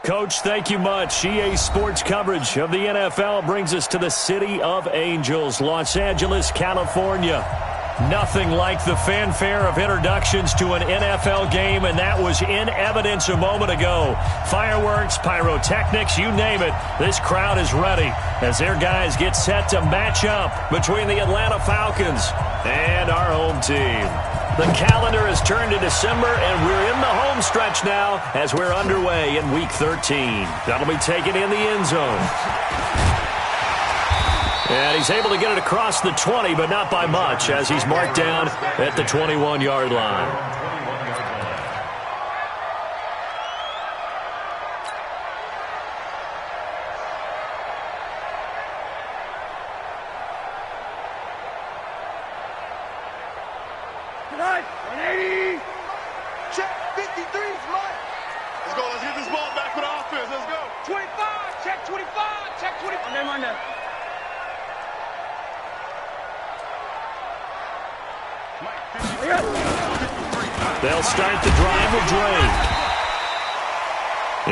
Coach, thank you much. EA Sports coverage of the NFL brings us to the City of Angels, Los Angeles, California. Nothing like the fanfare of introductions to an NFL game, and that was in evidence a moment ago. Fireworks, pyrotechnics, you name it. This crowd is ready as their guys get set to match up between the Atlanta Falcons and our home team. The calendar has turned to December, and we're in the home stretch now as we're underway in Week 13. That'll be taken in the end zone. And he's able to get it across the 20, but not by much, as he's marked down at the 21-yard line. Tonight, 180. Check 53 is mine. Let's go. Let's get this ball back for the offense. Let's go. 25. Check 25. Check 25. On there. They'll start the drive with Drake.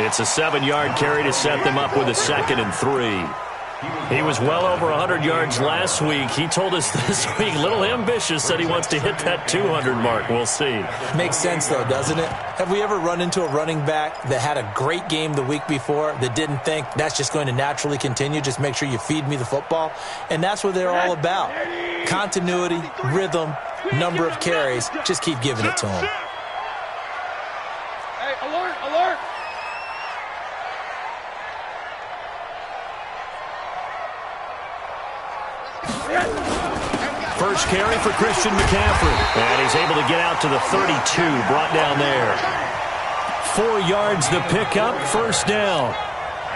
It's a 7-yard carry to set them up with a 2nd and 3. He was well over 100 yards last week. He told us this week, a little ambitious, said he wants to hit that 200 mark. We'll see. Makes sense, though, doesn't it? Have we ever run into a running back that had a great game the week before that didn't think that's just going to naturally continue? Just make sure you feed me the football. And that's what they're all about. Continuity, rhythm, number of carries. Just keep giving it to him. Hey, alert, alert. First carry for Christian McCaffrey. And he's able to get out to the 32, brought down there. 4 yards to pick up, first down.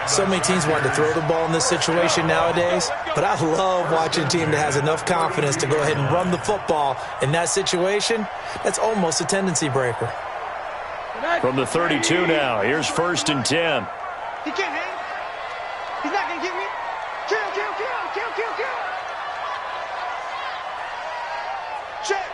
So many teams want to throw the ball in this situation nowadays, but I love watching a team that has enough confidence to go ahead and run the football. In that situation, that's almost a tendency breaker. From the 32 now, here's 1st and 10. He can't hang. He's not going to get me. Kill. Check.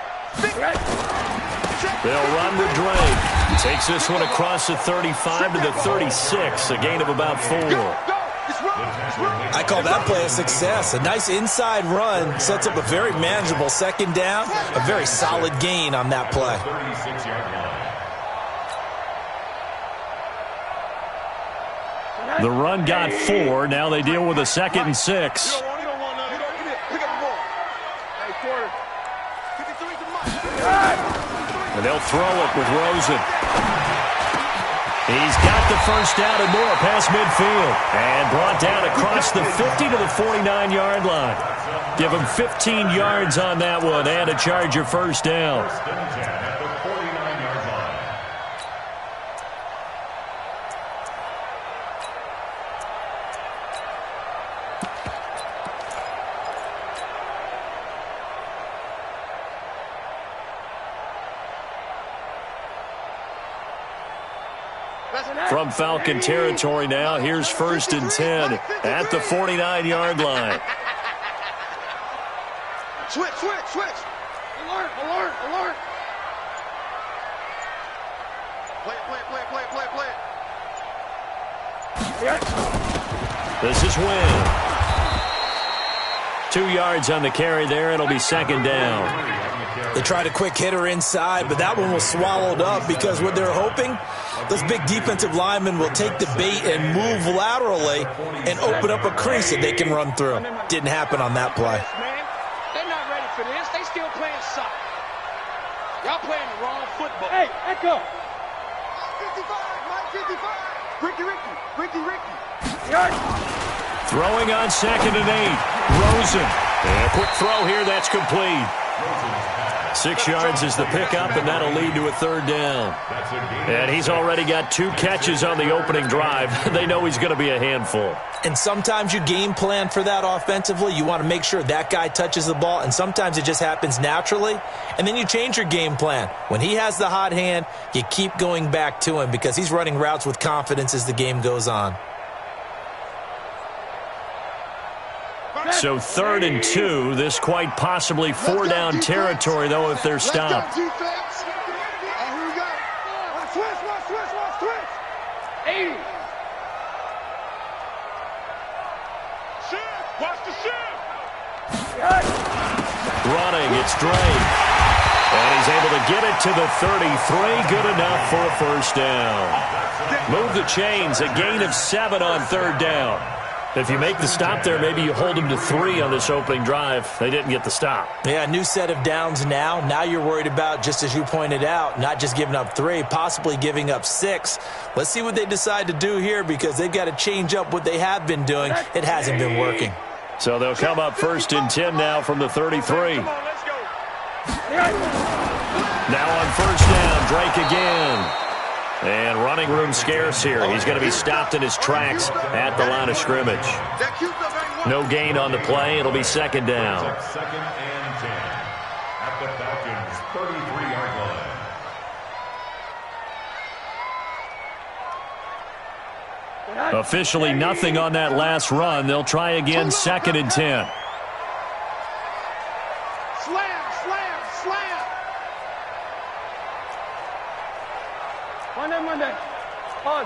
They'll run with Drake. Takes this one across the 35 to the 36, a gain of about 4. I call that play a success. A nice inside run sets up a very manageable 2nd down, a very solid gain on that play. The run got 4. Now they deal with a 2nd and 6. And they'll throw it with Rosen. He's got the first down and more past midfield. And brought down across the 50 to the 49-yard line. Give him 15 yards on that one and a Charger first down. From Falcon territory now, here's 1st and 10 at the 49-yard line. Switch. Alert. Play it. This is Wynn. 2 yards on the carry there. It'll be 2nd down. They tried a quick hitter inside, but that one was swallowed up because what they're hoping, those big defensive linemen will take the bait and move laterally and open up a crease that they can run through. Didn't happen on that play. They're not ready for this. They still playing soccer. Y'all playing the wrong football. Hey, Echo. 55. Ricky. Throwing on 2nd and 8. Rosen. And a quick throw here. That's complete. 6 yards is the pickup, and that'll lead to a 3rd down. And he's already got 2 catches on the opening drive. They know he's going to be a handful. And sometimes you game plan for that offensively. You want to make sure that guy touches the ball, and sometimes it just happens naturally. And then you change your game plan. When he has the hot hand, you keep going back to him because he's running routes with confidence as the game goes on. So 3rd and 2, this quite possibly 4-down territory, though, if they're stopped. Here we go. Switch. 80. Watch the shift. Running, it's Drake. And he's able to get it to the 33. Good enough for a first down. Move the chains, a gain of 7 on third down. If you make the stop there, maybe you hold them to 3 on this opening drive. They didn't get the stop. Yeah, new set of downs now. Now you're worried about, just as you pointed out, not just giving up 3, possibly giving up 6. Let's see what they decide to do here because they've got to change up what they have been doing. It hasn't been working. So they'll come up 1st and 10 now from the 33. Come on, let's go. Now on first down, Drake again. And running room scarce here. He's going to be stopped in his tracks at the line of scrimmage. No gain on the play. It'll be 2nd down. 2nd and 10 at the Falcons' 33-yard line. Officially nothing on that last run. They'll try again 2nd and 10. Monday. Hard.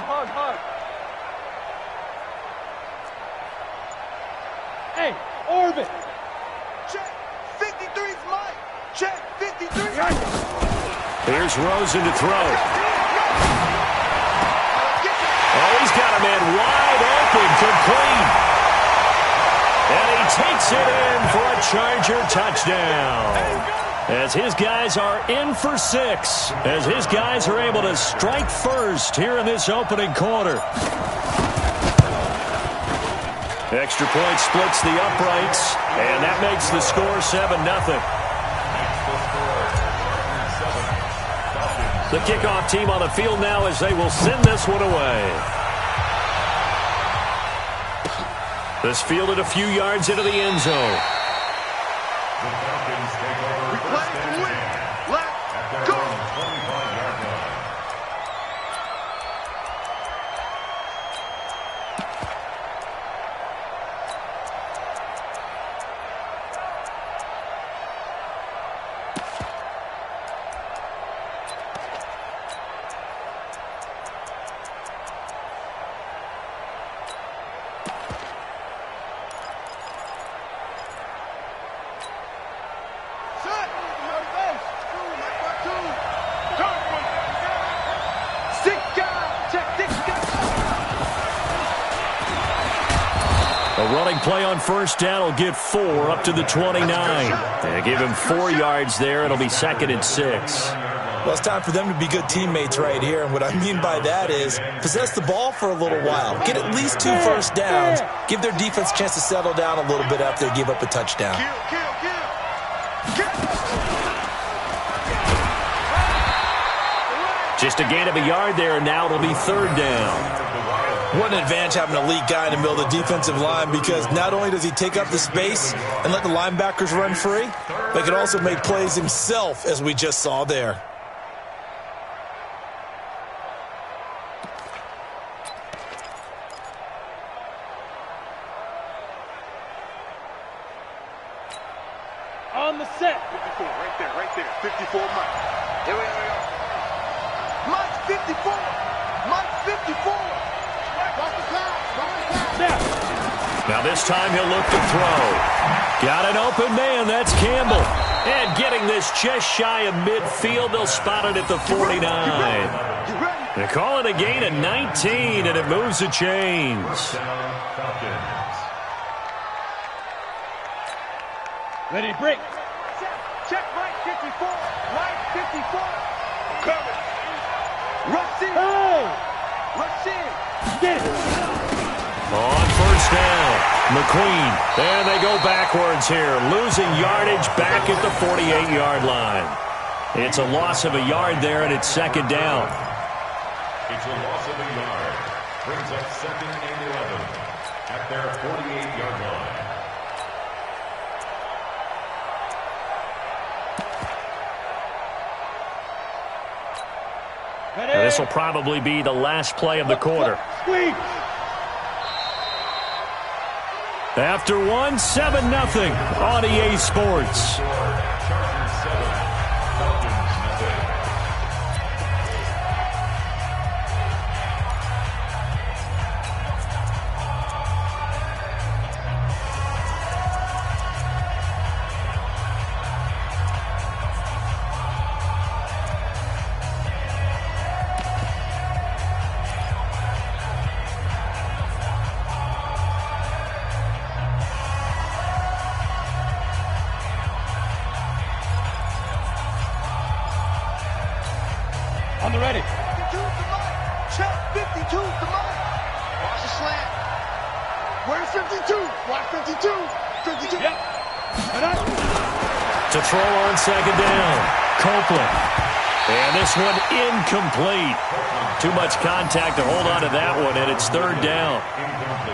Hey, Orbit. Check. 53's Mike. Check. 53. Here's Rosen to throw. Oh, he's got a man wide open, complete. And he takes it in for a Charger touchdown. As his guys are in for 6. As his guys are able to strike first here in this opening quarter. Extra point splits the uprights, and that makes the score 7-0. The kickoff team on the field now as they will send this one away. This fielded a few yards into the end zone. The Falcons take over We play to win. Let's go. 25-yard line. Running play on first down will get 4 up to the 29. They give him 4 yards there. It'll be 2nd and 6. Well, it's time for them to be good teammates right here. And what I mean by that is possess the ball for a little while. Get at least 2 first downs. Give their defense a chance to settle down a little bit after they give up a touchdown. Kill. Just a gain of a yard there, and now it'll be 3rd down. What an advantage having an elite guy in the middle of the defensive line because not only does he take up the space and let the linebackers run free, but he can also make plays himself, as we just saw there. On the set. 54, right there. 54, Mike. Here we go. Mike 54. Mike 54. Now this time he'll look to throw. Got an open man. That's Campbell. And getting this just shy of midfield. They'll spot it at the 49. They call it a gain of 19, and it moves the chains. Ready to break. Check Mike 54. Mike 54. Cover. Rush in. Rush in. Get it. On first down, McQueen. And they go backwards here, losing yardage back at the 48-yard line. It's a loss of a yard there, and it's 2nd down. It's a loss of a yard. Brings up 2nd and 11 at their 48-yard line. This will probably be the last play of the quarter. Sweet. After 1, 7-0 on EA Sports. Chargers 7, Falcons 0. Check 52 to Mike. Watch the slant. Where's 52? Watch 52. 52. Yep. To throw on second down. Copeland. And this one incomplete. Too much contact to hold on to that one, and it's third down.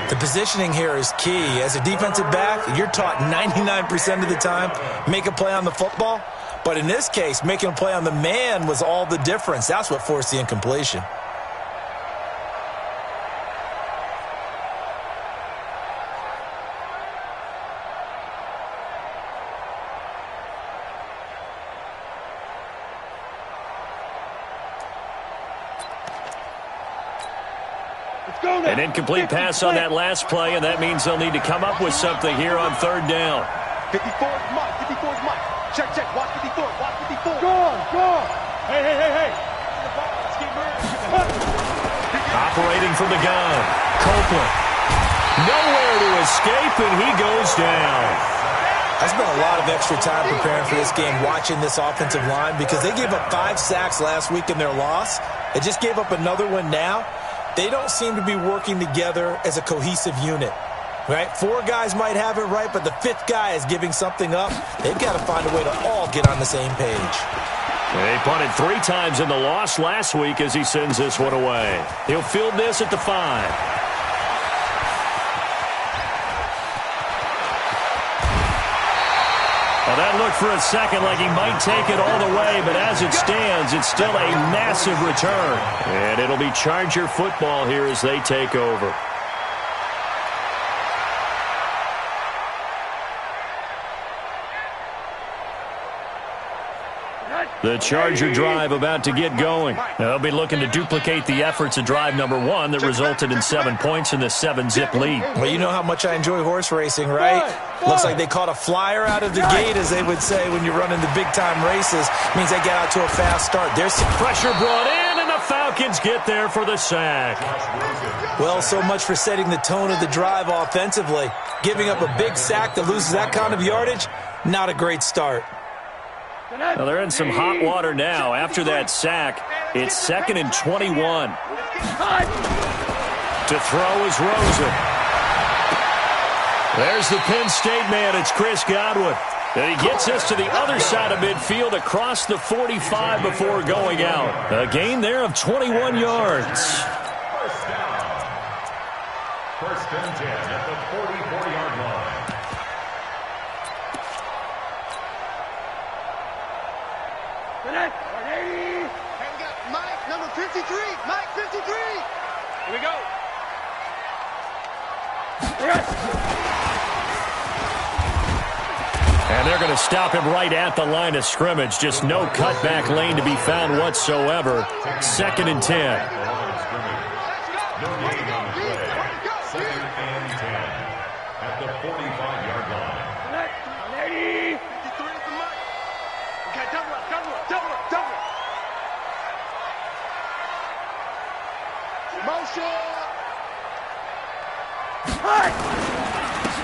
The positioning here is key. As a defensive back, you're taught 99% of the time, make a play on the football. But in this case, making a play on the man was all the difference. That's what forced the incompletion. An incomplete pass on that last play, and that means they'll need to come up with something here on third down. 54 is Mike. 54 is Mike. Check, check. Watch 54. Watch 54. Go. Hey. Let's get moving. Operating from the gun. Copeland. Nowhere to escape, and he goes down. I spent a lot of extra time preparing for this game watching this offensive line because they gave up 5 sacks last week in their loss. They just gave up another one now. They don't seem to be working together as a cohesive unit, right? 4 guys might have it right, but the 5th guy is giving something up. They've got to find a way to all get on the same page. They punted 3 times in the loss last week as he sends this one away. He'll field this at the 5. Well, that looked for a second like he might take it all the way, but as it stands, it's still a massive return. And it'll be Charger football here as they take over. The Charger drive about to get going. They'll be looking to duplicate the efforts of drive number 1 that resulted in 7 points in the 7-zip lead. Well, you know how much I enjoy horse racing, right? Looks like they caught a flyer out of the gate, as they would say when you're running the big-time races. Means they get out to a fast start. There's some pressure brought in, and the Falcons get there for the sack. Well, so much for setting the tone of the drive offensively. Giving up a big sack that loses that kind of yardage, not a great start. Well, they're in some hot water now. After that sack, it's 2nd and 21. To throw is Rosen. There's the Penn State man. It's Chris Godwin. And he gets us to the other side of midfield across the 45 before going out. A gain there of 21 yards. First and 10 at the 44-yard line. Mike, number 53. Mike, 53. Here we go. And they're going to stop him right at the line of scrimmage. Just no cutback lane to be found whatsoever. 2nd and 10. No gain on the play. 2nd and 10 at the 45-yard line. 53 for Mike. Okay, double up. Motion.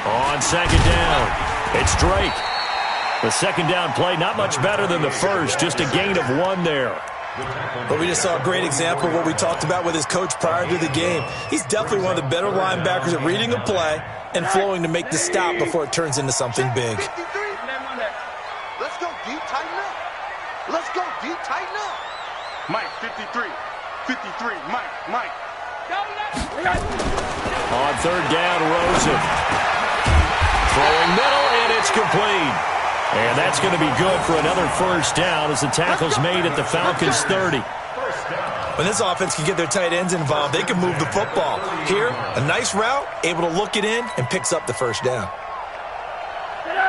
On 2nd down, it's Drake. The 2nd down play, not much better than the first, just a gain of 1 there. But we just saw a great example of what we talked about with his coach prior to the game. He's definitely one of the better linebackers at reading a play and flowing to make the stop before it turns into something big. Let's go deep, tighten up. Let's go deep, tighten up. Mike, 53. 53, Mike. On 3rd down, Rosen. Throwing middle, and it's complete. And that's going to be good for another first down as the tackle's made at the Falcons' 30. When this offense can get their tight ends involved, they can move the football. Here, a nice route, able to look it in, and picks up the first down.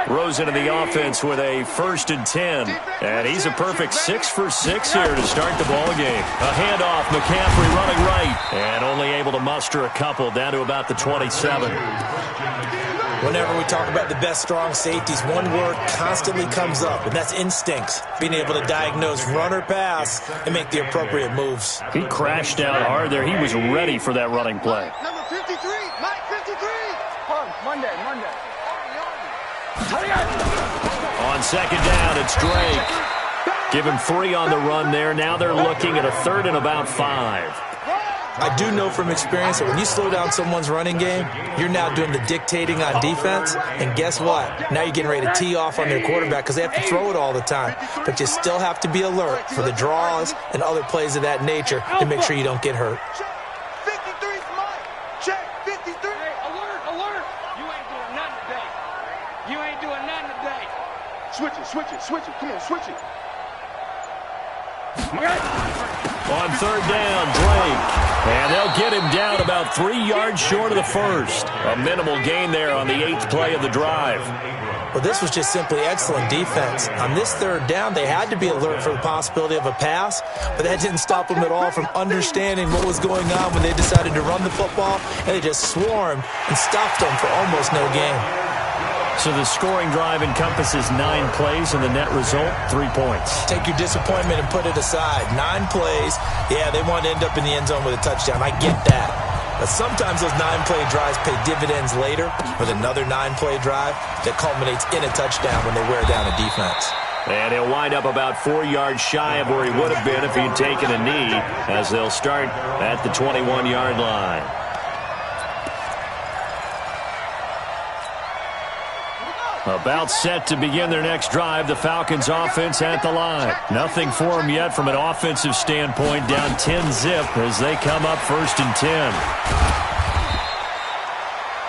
Rosen in the offense with a 1st and 10. And he's a perfect 6 for 6 here to start the ball game. A handoff, McCaffrey running right. And only able to muster a couple down to about the 27. Whenever we talk about the best strong safeties, one word constantly comes up, and that's instincts. Being able to diagnose run or pass and make the appropriate moves. He crashed down hard there. He was ready for that running play. Number 53, Mike, 53. Monday. On 2nd down, it's Drake. Give him 3 on the run there. Now they're looking at a 3rd and about 5. I do know from experience that when you slow down someone's running game, you're now doing the dictating on defense. And guess what? Now you're getting ready to tee off on their quarterback because they have to throw it all the time. But you still have to be alert for the draws and other plays of that nature to make sure you don't get hurt. 53's mine. Check 53. Hey, alert. You ain't doing nothing today. You ain't doing nothing today. Switch it. Come on, switch it. On third down, Drake. And they'll get him down about 3 yards short of the first. A minimal gain there on the 8th play of the drive. Well, this was just simply excellent defense. On this third down, they had to be alert for the possibility of a pass, but that didn't stop them at all from understanding what was going on when they decided to run the football, and they just swarmed and stopped them for almost no gain. So the scoring drive encompasses 9 plays, and the net result, 3 points. Take your disappointment and put it aside. 9 plays. Yeah, they want to end up in the end zone with a touchdown. I get that. But sometimes those 9-play drives pay dividends later with another 9-play drive that culminates in a touchdown when they wear down a defense. And he'll wind up about 4 yards shy of where he would have been if he'd taken a knee, as they'll start at the 21-yard line. About set to begin their next drive, the Falcons offense at the line. Nothing for them yet from an offensive standpoint, down 10-zip as they come up 1st and 10.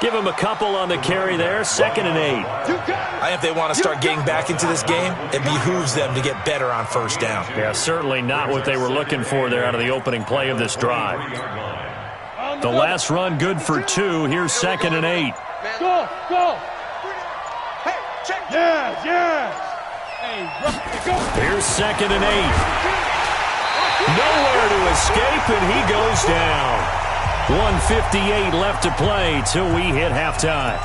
Give them a couple on the carry there, 2nd and 8. I think if they want to start getting back into this game, it behooves them to get better on 1st down. Yeah, certainly not what they were looking for there out of the opening play of this drive. The last run good for 2. Here's 2nd and 8. Go. Yes. Hey, go. Here's 2nd and 8. Nowhere to escape, and he goes down. 1:58 left to play till we hit halftime.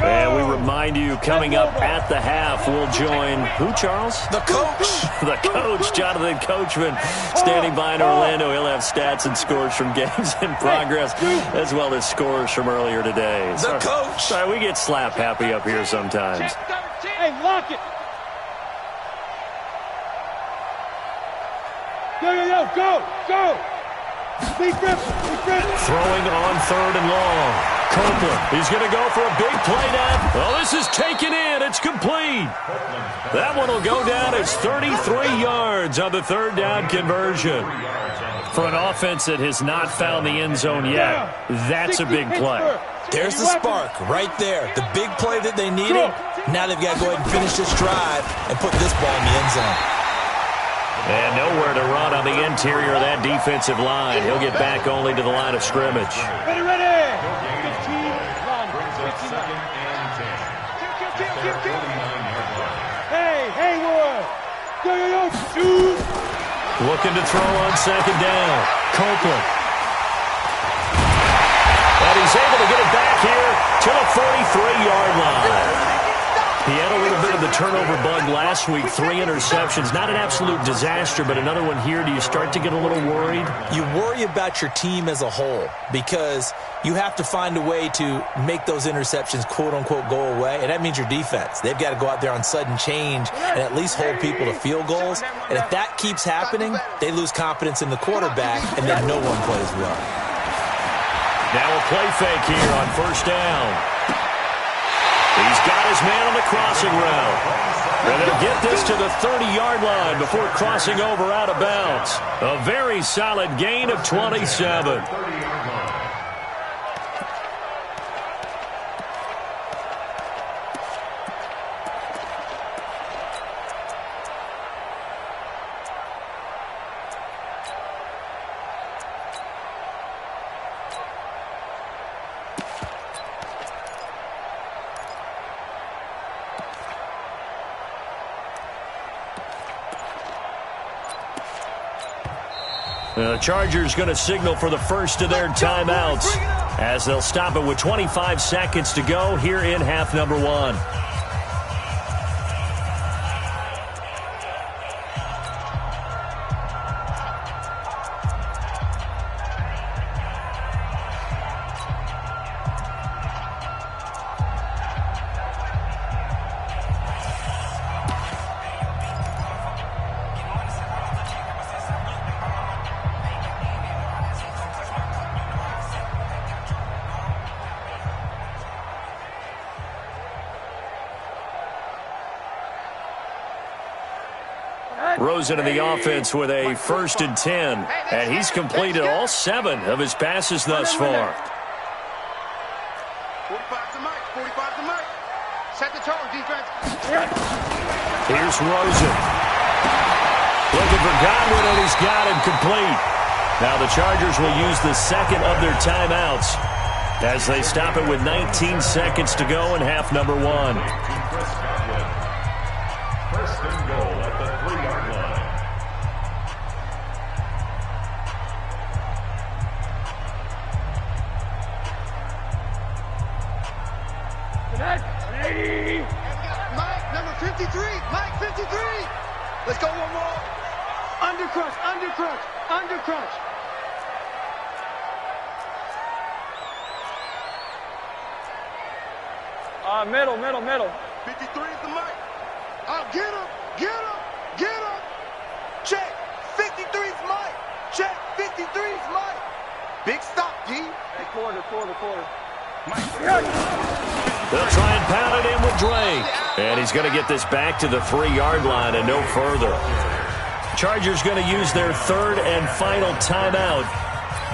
And we remind you, coming up at the half, we'll join who, Charles? The coach. The coach, Jonathan Coachman, standing by in Orlando. He'll have stats and scores from games in progress, as well as scores from earlier today. The coach. Sorry, we get slap happy up here sometimes. Hey, lock it. Go. Be grip. Throwing on 3rd and long. Copeland, he's going to go for a big play now. Well, this is taken in. It's complete. That one will go down as 33 yards on the 3rd down conversion. For an offense that has not found the end zone yet, that's a big play. There's the spark right there. The big play that they needed. Now they've got to go ahead and finish this drive and put this ball in the end zone. And nowhere to run on the interior of that defensive line. He'll get back only to the line of scrimmage. Ready. 15, run. 15. Hey, Haywood. Go. Shoot. Looking to throw on 2nd down. Copeland. And he's able to get it back here to the 43-yard line. He had a little bit of the turnover bug last week, 3 interceptions. Not an absolute disaster, but another one here. Do you start to get a little worried? You worry about your team as a whole because you have to find a way to make those interceptions, quote-unquote, go away, and that means your defense. They've got to go out there on sudden change and at least hold people to field goals. And if that keeps happening, they lose confidence in the quarterback, and then no one plays well. Now a play fake here on 1st down. He's got his man on the crossing route. And they'll get this to the 30-yard line before crossing over out of bounds. A very solid gain of 27. The Chargers going to signal for the first of their timeouts as they'll stop it with 25 seconds to go here in half number 1. Rosen in the offense with a 1st and 10. And he's completed all 7 of his passes thus far. 45 to Mike. 45 to Mike. Set the tone, defense. Here's Rosen. Looking for Godwin, and he's got him complete. Now the Chargers will use the 2nd of their timeouts as they stop it with 19 seconds to go in half number 1. First and goal at the 3-yard line. Mike, number 53. Mike, 53. Let's go one more. Undercrush, undercrush, undercrush. Middle. 53 is the Mike. Oh, get him, get him, get him. Check. 53's Mike. Check. 53's Mike. Big stop, G. Hey, quarter. They'll try and pound it in with Drake. And he's going to get this back to the 3-yard line and no further. Chargers going to use their 3rd and final timeout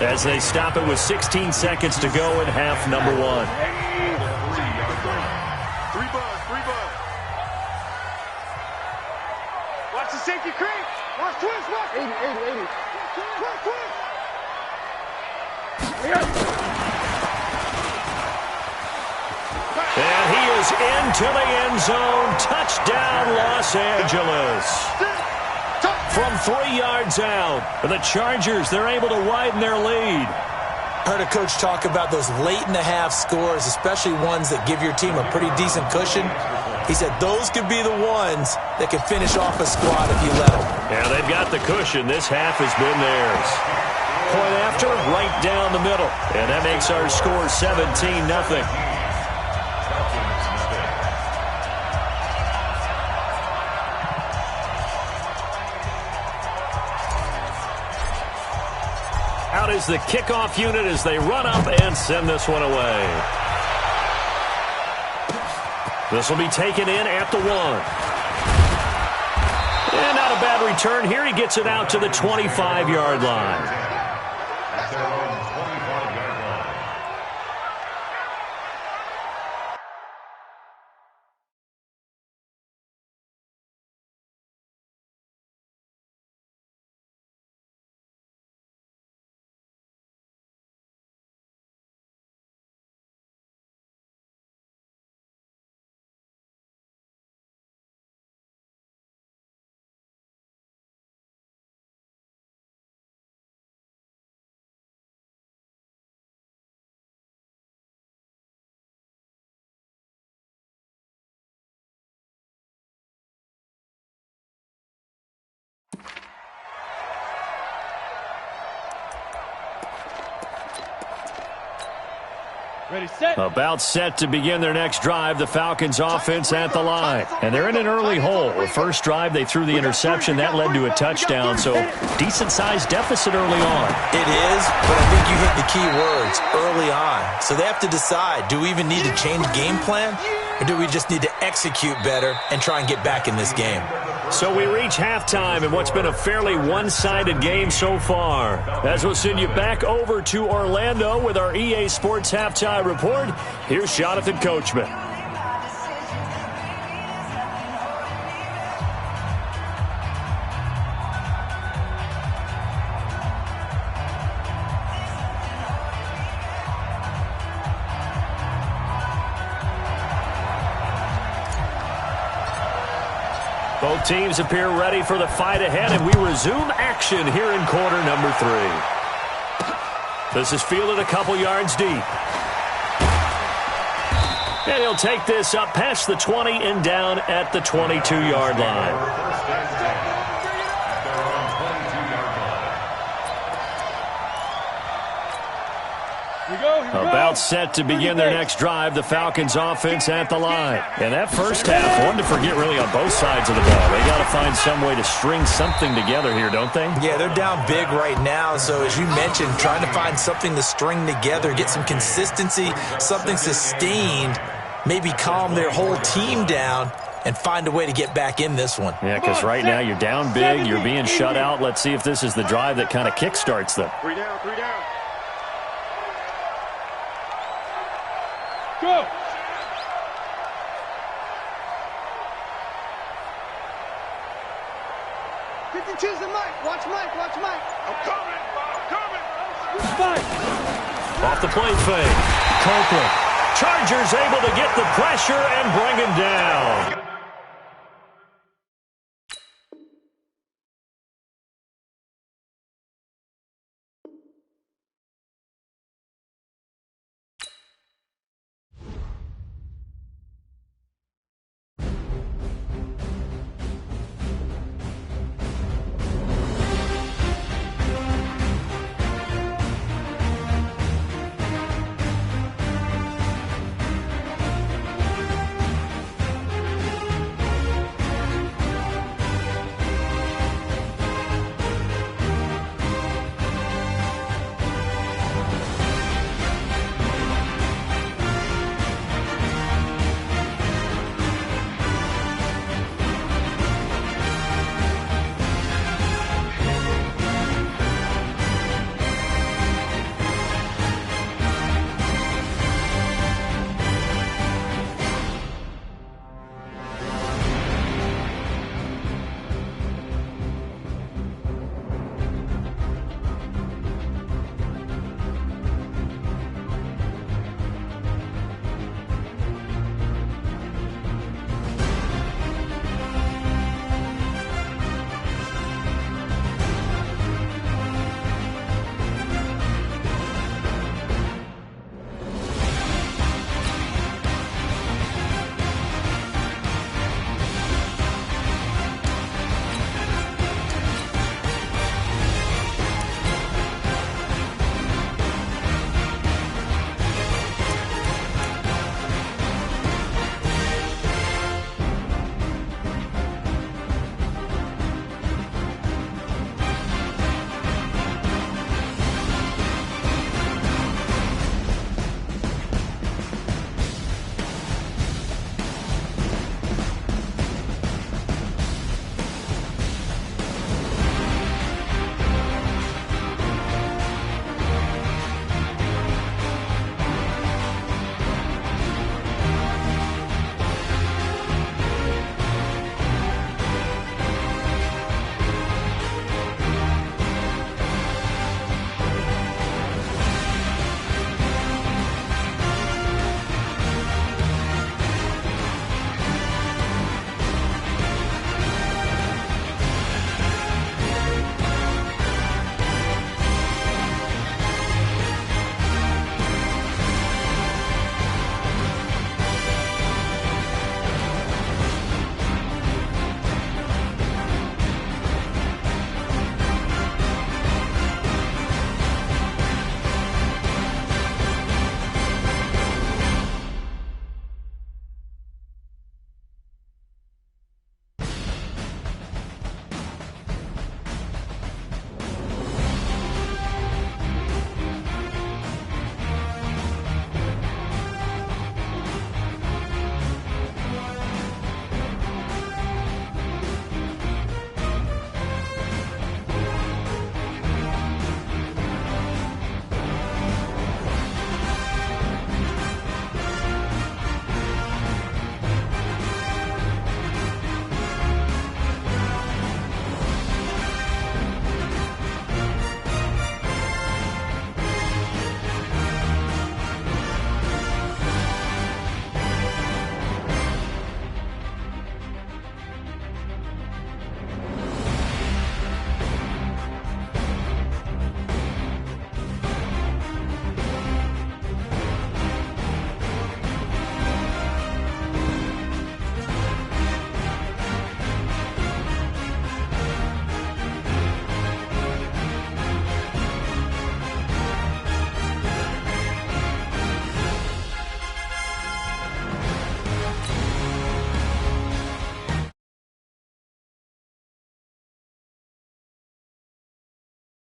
as they stop it with 16 seconds to go in half number 1. 3 buzz. Watch the safety creep. Watch twist. 80. Watch twist. And he is into the end zone. Touchdown, Los Angeles. From 3 yards out, the Chargers, they're able to widen their lead. Heard a coach talk about those late-in-the-half scores, especially ones that give your team a pretty decent cushion. He said those could be the ones that can finish off a squad if you let them. Yeah, they've got the cushion. This half has been theirs. Point after, right down the middle. And that makes our score 17-0. Out is the kickoff unit as they run up and send this one away. This will be taken in at the 1. And not a bad return here. He gets it out to the 25-yard line. At their own 25-yard line. Ready, set. About set to begin their next drive, the Falcons offense at the line. And they're in an early hole. The first drive, they threw the interception. That led to a touchdown, so decent-sized deficit early on. It is, but I think you hit the key words, early on. So they have to decide, do we even need to change game plan, or do we just need to execute better and try and get back in this game? So we reach halftime in what's been a fairly one-sided game so far. As we'll send you back over to Orlando with our EA Sports Halftime Report, here's Jonathan Coachman. Both teams appear ready for the fight ahead, and we resume action here in quarter number 3. This is fielded a couple yards deep. And he'll take this up past the 20 and down at the 22-yard line. About set to begin their next drive, the Falcons offense at the line. And that first half, one to forget really on both sides of the ball. They got to find some way to string something together here, don't they? Yeah, they're down big right now. So as you mentioned, trying to find something to string together, get some consistency, something sustained, maybe calm their whole team down and find a way to get back in this one. Yeah, because right now you're down big, you're being shut out. Let's see if this is the drive that kind of kickstarts them. 3 down, 3 down. Go. Choose the mic. Watch Mike. Watch Mike. I'm coming. Off the plate fake. Copeland. Chargers able to get the pressure and bring him down.